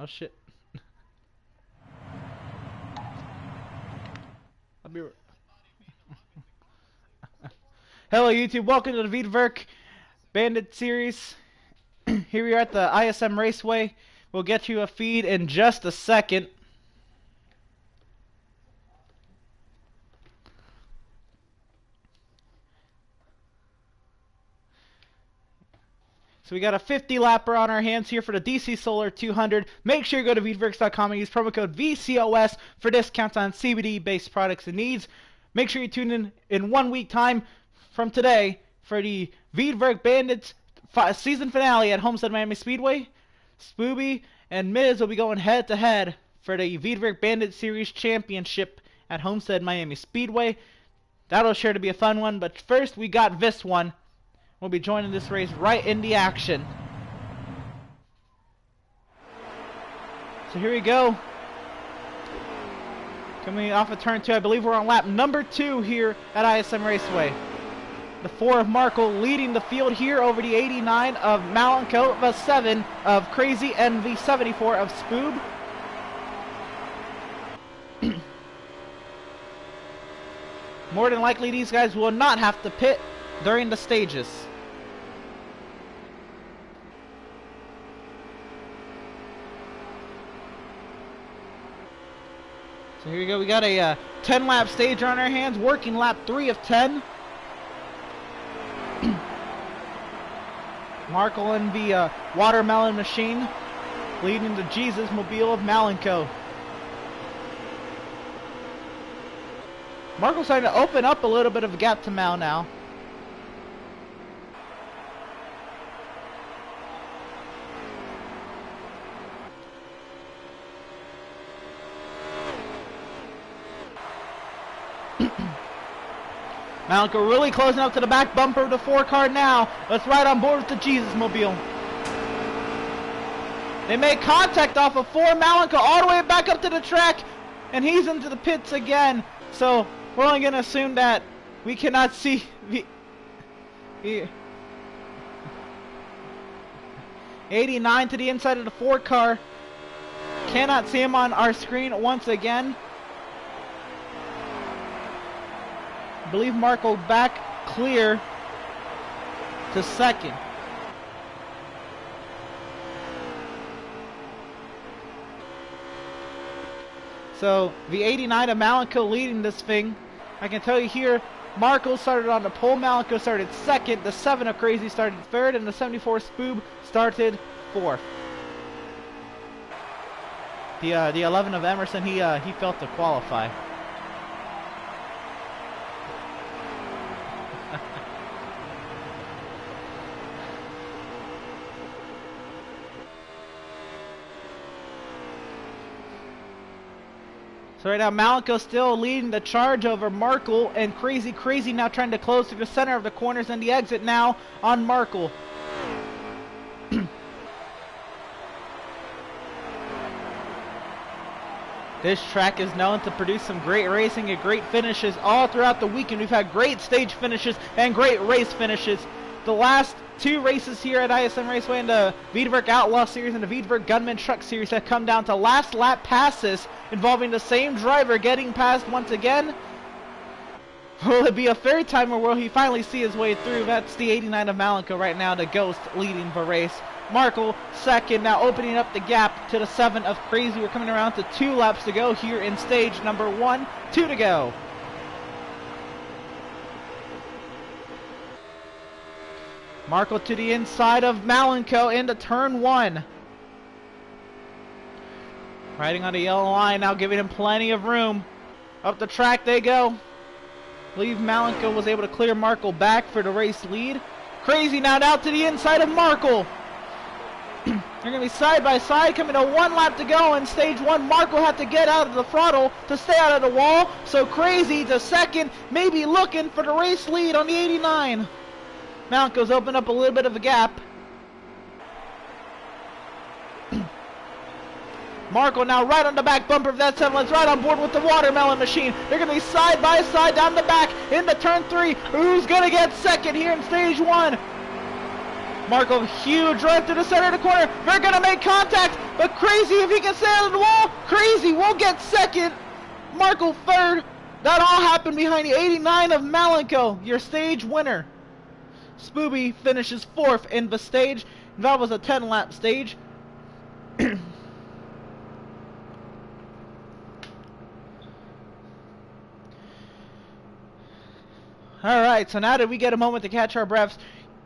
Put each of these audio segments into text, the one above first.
shit. I'll be Hello YouTube, welcome to the Veedverks Bandit series. Here we are at the ISM Raceway. We'll get you a feed in just a second. So we got a 50 lapper on our hands here for the DC Solar 200. Make sure you go to Veedverks.com and use promo code VCOS for discounts on CBD based products and needs. Make sure you tune in 1 week time from today for the Veedverks Bandits season finale at Homestead Miami Speedway. Spooby and Miz will be going head to head for the Veedverks Bandit Series Championship at Homestead Miami Speedway. That'll sure to be a fun one, but first we got this one. We'll be joining this race right in the action. So here we go. Coming off of turn 2, I believe we're on lap number 2 here at ISM Raceway. The 4 of Markle leading the field here over the 89 of Malenko, the 7 of Crazy, and the 74 of Spoob. More than likely these guys will not have to pit during the stages. So here we go, we got a 10 lap stage on our hands, working lap 3 of 10. Markle in the watermelon machine, leading the Jesus Mobile of Malenko. Markle's starting to open up a little bit of a gap to Mal now. Malenko really closing up to the back bumper of the 4 car now. Let's ride on board with the Jesus Mobile. They make contact off of 4 Malenko all the way back up to the track, and he's into the pits again. So we're only going to assume that we cannot see the 89 to the inside of the 4 car. Cannot see him on our screen once again. I believe Markle back clear to second. So the 89 of Malenko leading this thing. I can tell you here, Markle started on the pole, Malenko started second, the 7 of Crazy started third, and the 74 Spoob started fourth. The 11 of Emerson, he failed to qualify. So right now Malenko still leading the charge over Markle, and Crazy now trying to close to the center of the corners and the exit now on Markle. This track is known to produce some great racing and great finishes all throughout the weekend. We've had great stage finishes and great race finishes. The last 2 races here at ISM Raceway in the Veedverks Outlaw Series and the Veedverks Gunman Truck Series have come down to last lap passes involving the same driver getting passed once again. Will it be a third time, or will he finally see his way through? That's the 89 of Malenko right now, the Ghost leading the race. Markle second, now opening up the gap to the 7 of Crazy. We're coming around to 2 laps to go here in stage number 1. 2 to go. Markle to the inside of Malenko into turn 1. Riding on the yellow line now, giving him plenty of room. Up the track they go. I believe Malenko was able to clear Markle back for the race lead. Crazy now out to the inside of Markle. They're going to be side by side, coming to 1 lap to go in stage 1. Markle had to get out of the throttle to stay out of the wall. So Crazy to second, maybe looking for the race lead on the 89. Malenko's opened up a little bit of a gap. Markle now right on the back bumper of that 7. Let's ride on board with the watermelon machine. They're going to be side by side down the back into turn 3. Who's going to get second here in stage 1? Marco, huge right through the center of the corner. They're going to make contact, but Crazy, if he can stay on the wall, Crazy will get second. Marco third. That all happened behind the 89 of Malenko, your stage winner. Spooby finishes fourth in the stage. That was a 10-lap stage. Alright, so now that we get a moment to catch our breaths,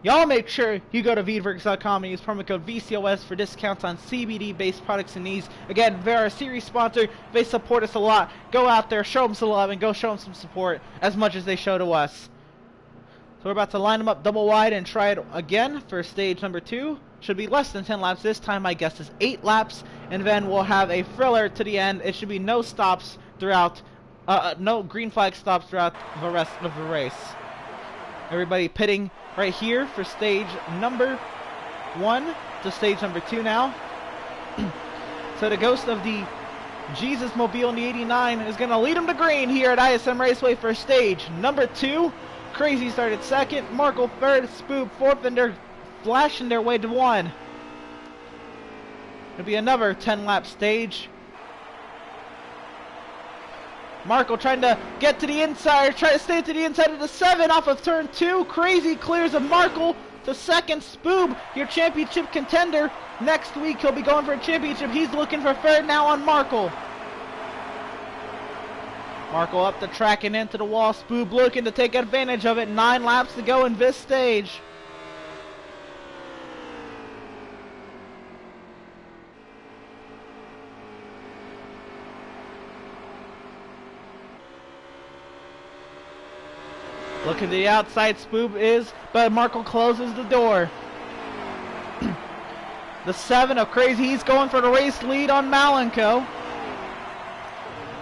y'all make sure you go to Veedverks.com and use promo code VCOS for discounts on CBD-based products and needs. Again, they're a series sponsor. They support us a lot. Go out there, show them some love, and go show them some support as much as they show to us. So we're about to line them up double wide and try it again for stage number 2. Should be less than 10 laps. This time my guess is 8 laps, and then we'll have a thriller to the end. It should be no stops throughout, no green flag stops throughout the rest of the race. Everybody pitting right here for stage number 1 to stage number 2 now. So the ghost of the Jesus Mobile in the 89 is going to lead him to green here at ISM Raceway for stage number 2. Crazy started second, Marco third, Spoop fourth, and they're flashing their way to 1. It'll be another 10-lap stage. Marco trying to get to the inside, try to stay to the inside of the 7 off of turn 2. Crazy clears of Marco to second. Spoob, your championship contender. Next week he'll be going for a championship. He's looking for third now on Marco. Marco up the track and into the wall. Spoob looking to take advantage of it. 9 laps to go in this stage. Looking to the outside, Spoob is, but Marco closes the door. The 7 of Crazy, he's going for the race lead on Malenko.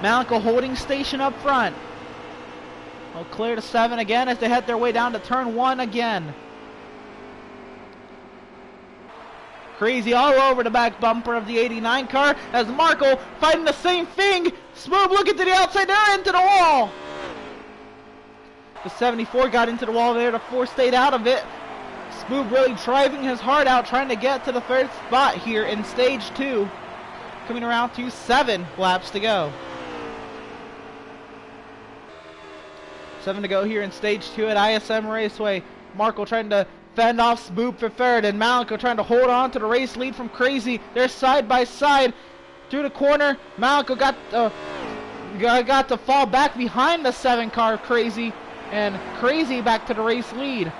Malenko holding station up front. They'll clear the 7 again as they head their way down to turn 1 again. Crazy all over the back bumper of the 89 car as Marco fighting the same thing. Spoob looking to the outside, they're into the wall. The 74 got into the wall there, the 4 stayed out of it. Spoob really driving his heart out, trying to get to the 3rd spot here in stage 2. Coming around to 7 laps to go. 7 to go here in stage 2 at ISM Raceway. Marco trying to fend off Spoob for 3rd, and Malenko trying to hold on to the race lead from Crazy. They're side by side through the corner. Malenko got to fall back behind the 7 car Crazy, and Crazy back to the race lead.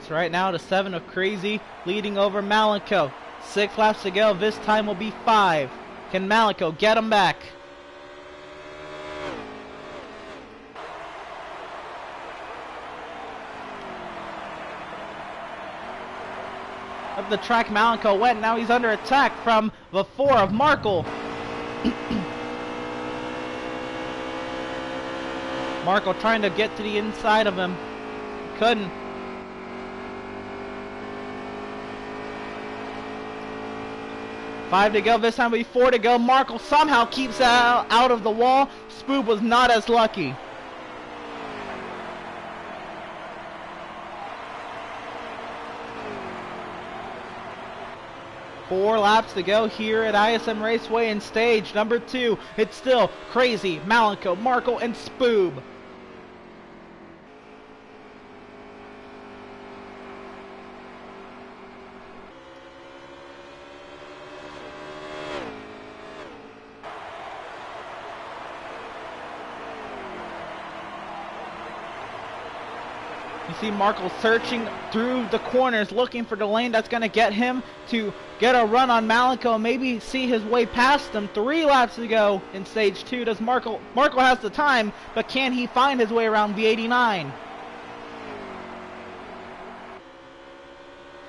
So right now the 7 of Crazy leading over Malenko. 6 laps to go. This time will be 5. Can Malenko get him back? Up the track Malenko went. Now he's under attack from the 4 of Marco. Marco trying to get to the inside of him. Couldn't. 5 to go. This time will be 4 to go. Marco somehow keeps out of the wall. Spoob was not as lucky. Four laps to go here at ISM Raceway in stage number 2. It's still Crazy, Malenko, Marco, and Spoob. You see Marco searching through the corners, looking for the lane that's going to get him to get a run on Malenko, maybe see his way past him. 3 laps to go in stage 2. Does Marco has the time, but can he find his way around B89?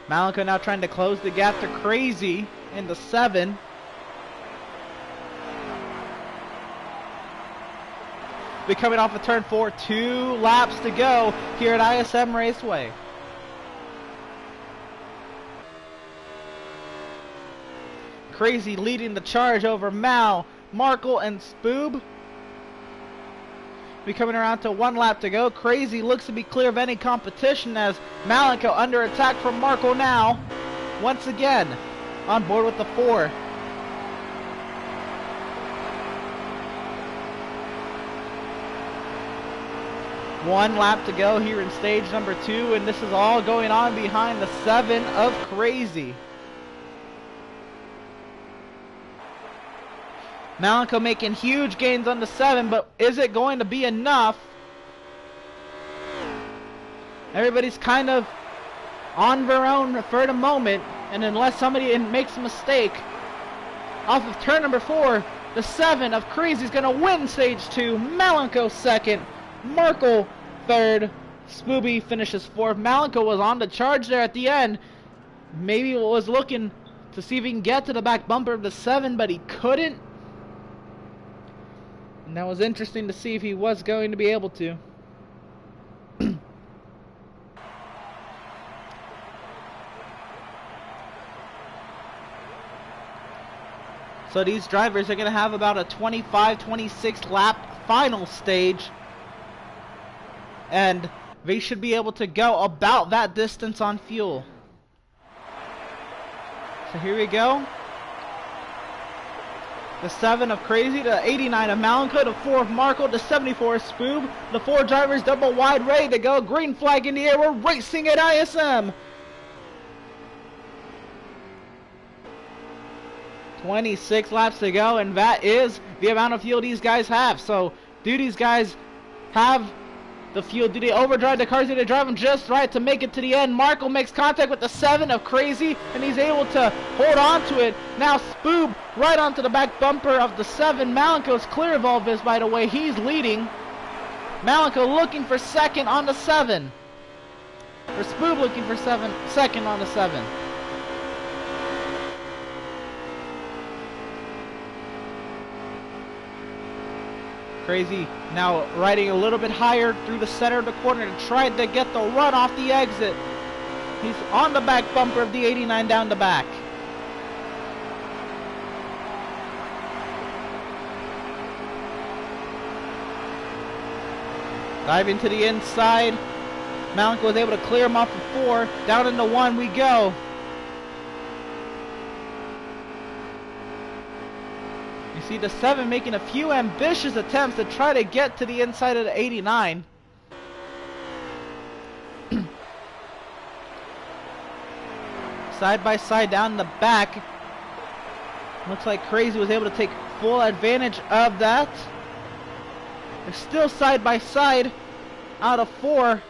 Malenko now trying to close the gap to Crazy in the 7. Be coming off of turn 4. 2 laps to go here at ISM Raceway. Crazy leading the charge over Mal, Markle, and Spoob. Be coming around to 1 lap to go. Crazy looks to be clear of any competition as Malenko under attack from Markle now. Once again, on board with the 4. One lap to go here in stage number 2, and this is all going on behind the 7 of Crazy. Malenko making huge gains on the 7, but is it going to be enough? Everybody's kind of on their own for the moment, and unless somebody makes a mistake, off of turn number 4, the 7 of Crazy is going to win stage 2. Malenko 2nd, Markle 3rd, Spooby finishes 4th. Malenko was on the charge there at the end. Maybe was looking to see if he can get to the back bumper of the 7, but he couldn't. And that was interesting to see if he was going to be able to. So these drivers are going to have about a 25-26 lap final stage. And they should be able to go about that distance on fuel. So here we go. The 7 of Crazy, the 89 of Malenko, the 4 of Markle, the 74 of Spoob. The 4 drivers double wide ready to go. Green flag in the air. We're racing at ISM. 26 laps to go, and that is the amount of fuel these guys have. So do these guys have the fuel? Do they overdrive the cars? Do they drive them just right to make it to the end? Markle makes contact with the 7 of Crazy, and he's able to hold on to it. Now Spoob right onto the back bumper of the 7. Malenko's clear of all this, by the way. He's leading. Malenko looking for 2nd on the 7. Or Spoob looking for 2nd on the 7. Crazy now riding a little bit higher through the center of the corner to try to get the run off the exit. He's on the back bumper of the 89 down the back. Diving to the inside. Malenko was able to clear him off of 4. Down into 1 we go. You see the 7 making a few ambitious attempts to try to get to the inside of the 89. Side by side down the back. Looks like Crazy was able to take full advantage of that. They're still side by side out of 4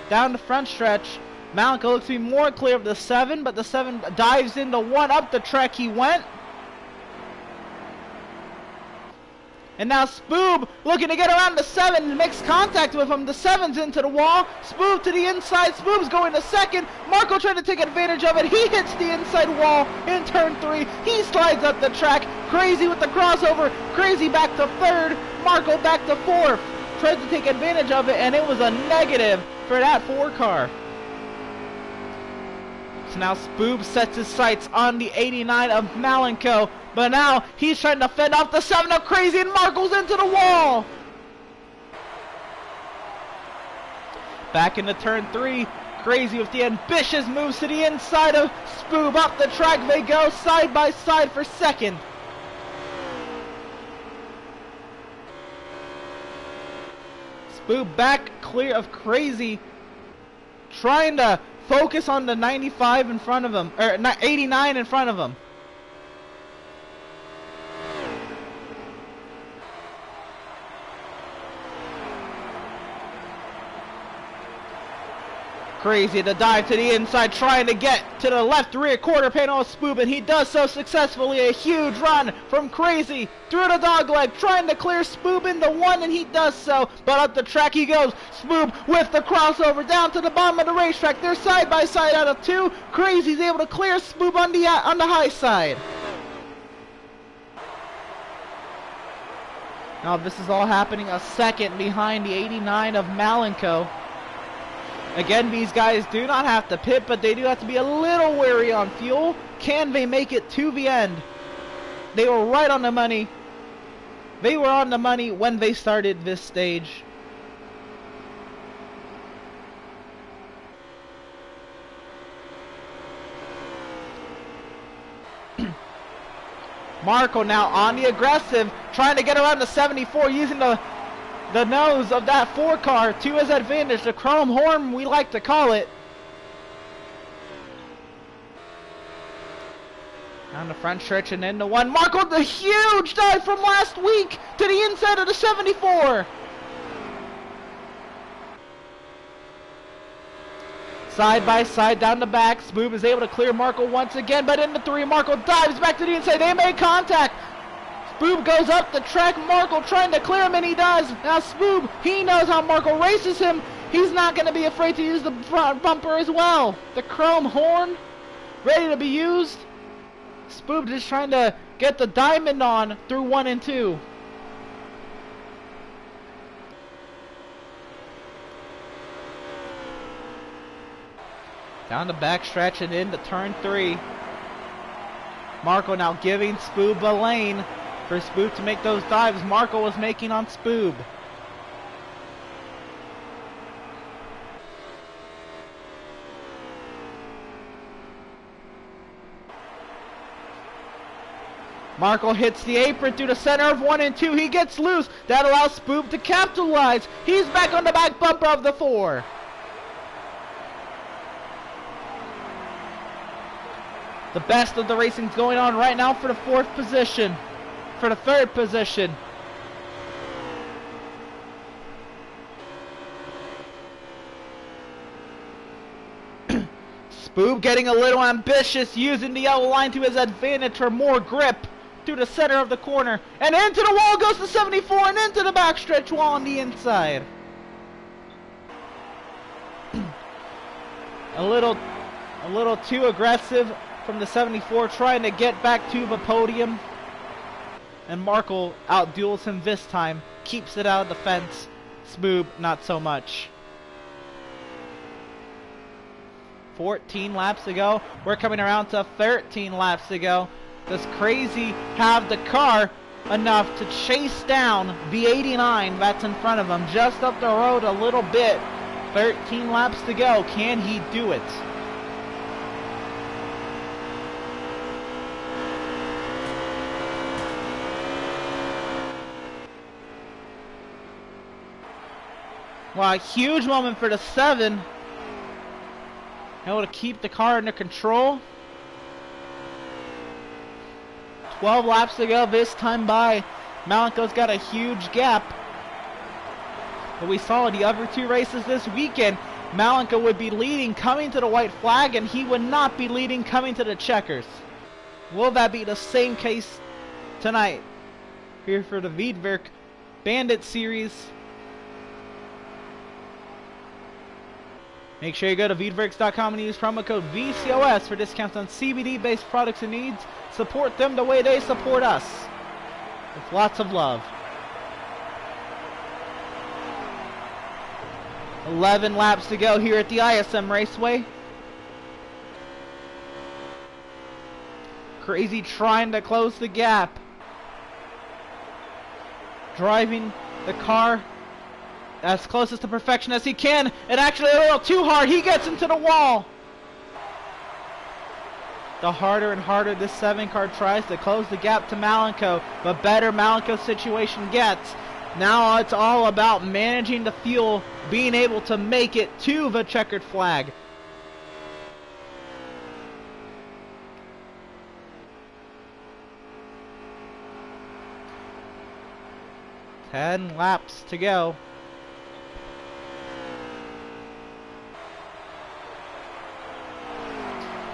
down the front stretch. Malenko looks to be more clear of the 7, but the 7 dives into 1. Up the track he went. And now Spoob looking to get around the 7 and makes contact with him. The 7's into the wall. Spoob to the inside. Spoob's going to 2nd. Markle trying to take advantage of it. He hits the inside wall in turn 3. He slides up the track. Crazy with the crossover. Crazy back to 3rd. Markle back to 4th. Tries to take advantage of it, and it was a negative for that 4 car. So now Spoob sets his sights on the 89 of Malenko. But now he's trying to fend off the 7 of Crazy, and Markle's into the wall. Back into turn 3. Crazy with the ambitious moves to the inside of Spoob. Up the track they go, side by side for 2nd. Spoob back clear of Crazy. Trying to focus on the 95 in front of him, or 89 in front of him. Crazy to dive to the inside, trying to get to the left rear quarter panel of Spoob, and he does so successfully. A huge run from Crazy through the dogleg, trying to clear Spoob into 1, and he does so. But up the track he goes. Spoob with the crossover down to the bottom of the racetrack. They're side by side out of 2. Crazy's able to clear Spoob on the high side. Now this is all happening a second behind the 89 of Malenko. Again, these guys do not have to pit, but they do have to be a little wary on fuel. Can they make it to the end? They were right on the money. They were on the money when they started this stage. Marco now on the aggressive, trying to get around the 74, using the nose of that 4 car to his advantage, the chrome horn we like to call it. On the front stretch and into one. Marco, the huge dive from last week to the inside of the 74. Side by side down the back. Spoob is able to clear Marco once again, but in the 3, Marco dives back to the inside. They make contact. Spoob goes up the track. Marco trying to clear him, and he does. Now Spoob, he knows how Marco races him. He's not going to be afraid to use the front bumper as well. The chrome horn ready to be used. Spoob just trying to get the diamond on through 1 and 2. Down the back stretch and into turn 3. Marco now giving Spoob a lane for Spoob to make those dives Marco was making on Spoob. Marco hits the apron through the center of 1 and 2. He gets loose. That allows Spoob to capitalize. He's back on the back bumper of the 4. The best of the racing's going on right now for the 4th position. For the 3rd position. Spoob getting a little ambitious, using the yellow line to his advantage for more grip through the center of the corner. And into the wall goes the 74 and into the backstretch wall on the inside. A little too aggressive from the 74, trying to get back to the podium. And Marco outduels him this time, keeps it out of the fence. Spoob, not so much. 14 laps to go. We're coming around to 13 laps to go. Does Crazy have the car enough to chase down the 89 that's in front of him, just up the road a little bit? 13 laps to go. Can he do it? Wow, huge moment for the 7. Able to keep the car under control. 12 laps to go this time by. Malenko's got a huge gap. But we saw the other 2 races this weekend, Malenko would be leading coming to the white flag, and he would not be leading coming to the checkers. Will that be the same case tonight? Here for the Veedverks Bandit Series. Make sure you go to Veedverks.com and use promo code VCOS for discounts on CBD-based products and needs. Support them the way they support us. With lots of love. 11 laps to go here at the ISM Raceway. Crazy trying to close the gap. Driving the car as close to perfection as he can, and actually a little too hard. He gets into the wall. The harder and harder this 7 car tries to close the gap to Malenko, the better Malenko's situation gets. Now it's all about managing the fuel, being able to make it to the checkered flag. Ten laps to go.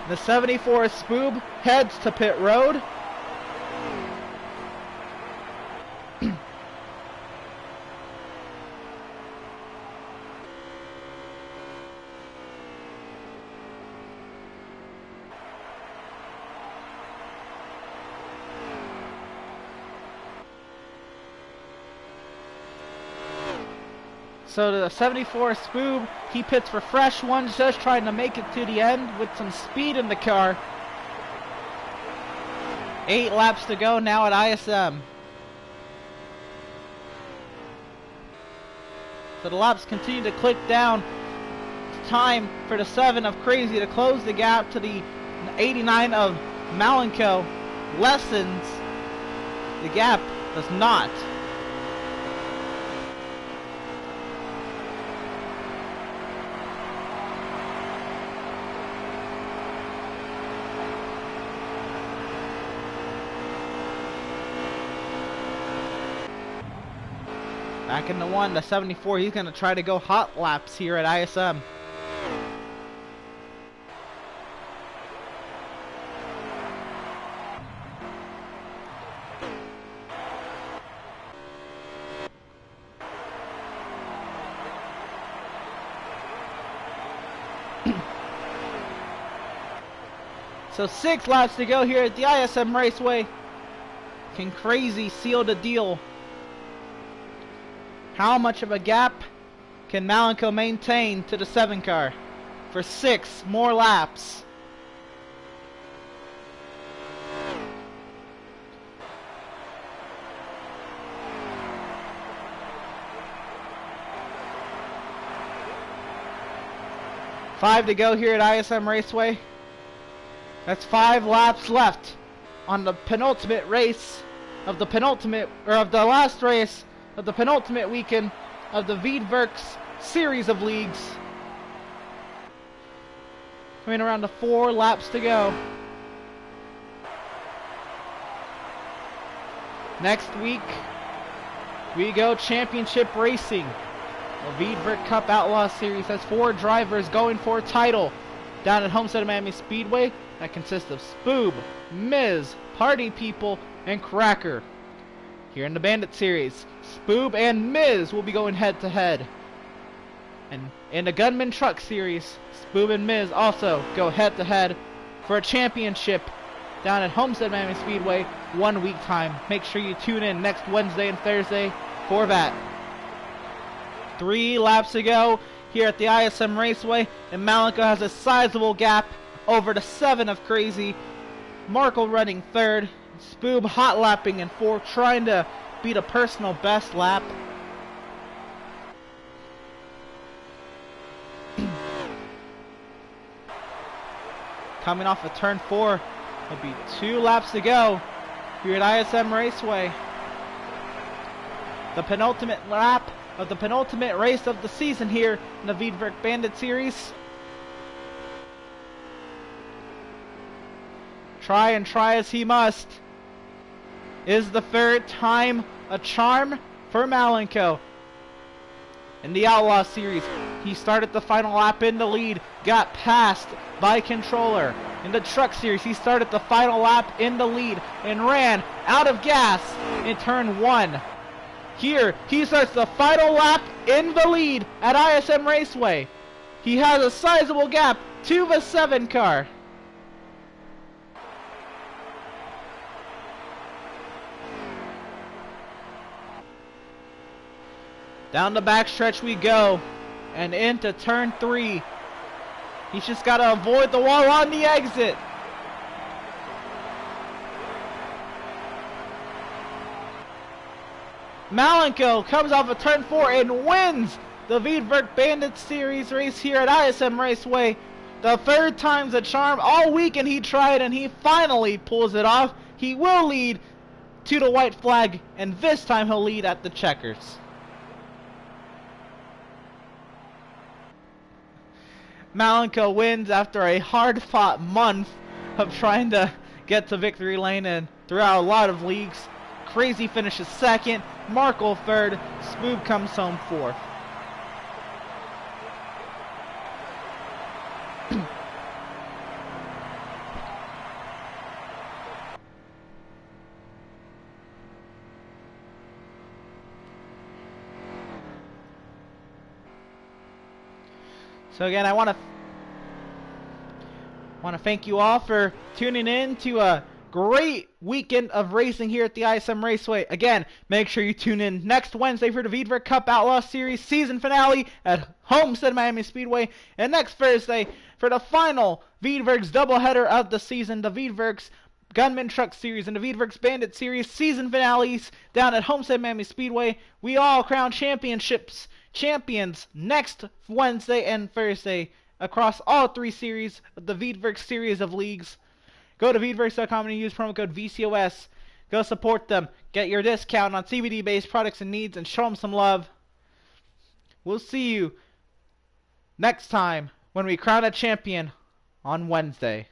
The 74 Spoob heads to pit road. So the 74 Spoob, he pits for fresh ones, just trying to make it to the end with some speed in the car. 8 laps to go now at ISM. So the laps continue to click down. It's time for the 7 of Crazy to close the gap to the 89 of Malenko. Lessens. The gap does not. Back in the 1, the 74, he's going to try to go hot laps here at ISM. So 6 laps to go here at the ISM Raceway. Can Crazy seal the deal? How much of a gap can Malenko maintain to the 7 car for 6 more laps? Five to go here at ISM Raceway. That's 5 laps left on the penultimate race of the last race of the penultimate weekend of the Veedverks series of leagues. Coming around to 4 laps to go. Next week, we go championship racing. The Veedverk Cup Outlaw Series has 4 drivers going for a title down at Homestead of Miami Speedway. That consists of Spoob, Miz, Party People, and Cracker. Here in the Bandit Series, Spoob and Miz will be going head to head. And in the Gunman Truck Series, Spoob and Miz also go head to head for a championship down at Homestead Miami Speedway 1 week time. Make sure you tune in next Wednesday and Thursday for that. 3 laps to go here at the ISM Raceway, and Malenko has a sizable gap over the 7 of Crazy. Markle running 3rd. Spoob hot lapping in 4th, trying to beat a personal best lap. Coming off of turn 4, it'll be 2 laps to go here at ISM Raceway. The penultimate lap of the penultimate race of the season here in the Veedverk Bandit Series. Try as he must. Is the 3rd time a charm for Malenko? In the Outlaw Series, he started the final lap in the lead, got passed by Controller. In the Truck Series, he started the final lap in the lead and ran out of gas in turn 1. Here, he starts the final lap in the lead at ISM Raceway. He has a sizable gap to the 7 car. Down the backstretch we go, and into turn 3. He's just got to avoid the wall on the exit. Malenko comes off of turn 4 and wins the Veedverk Bandit Series race here at ISM Raceway. The 3rd time's a charm. All weekend he tried, and he finally pulls it off. He will lead to the white flag, and this time he'll lead at the checkers. Malenko wins after a hard-fought month of trying to get to victory lane and throughout a lot of leagues. Crazy finishes 2nd, Markle 3rd, Spoob comes home 4th. So again, I want to thank you all for tuning in to a great weekend of racing here at the ISM Raceway. Again, make sure you tune in next Wednesday for the Veedverks Cup Outlaw Series season finale at Homestead Miami Speedway, and next Thursday for the final Veedverks doubleheader of the season, the Veedverks Gunman Truck Series and the Veedverks Bandit Series season finales down at Homestead Miami Speedway. We all crown champions next Wednesday and Thursday across all 3 series of the Veedverks series of leagues. Go to Veedverks.com and use promo code VCOS. Go support them. Get your discount on CBD-based products and needs and show them some love. We'll see you next time when we crown a champion on Wednesday.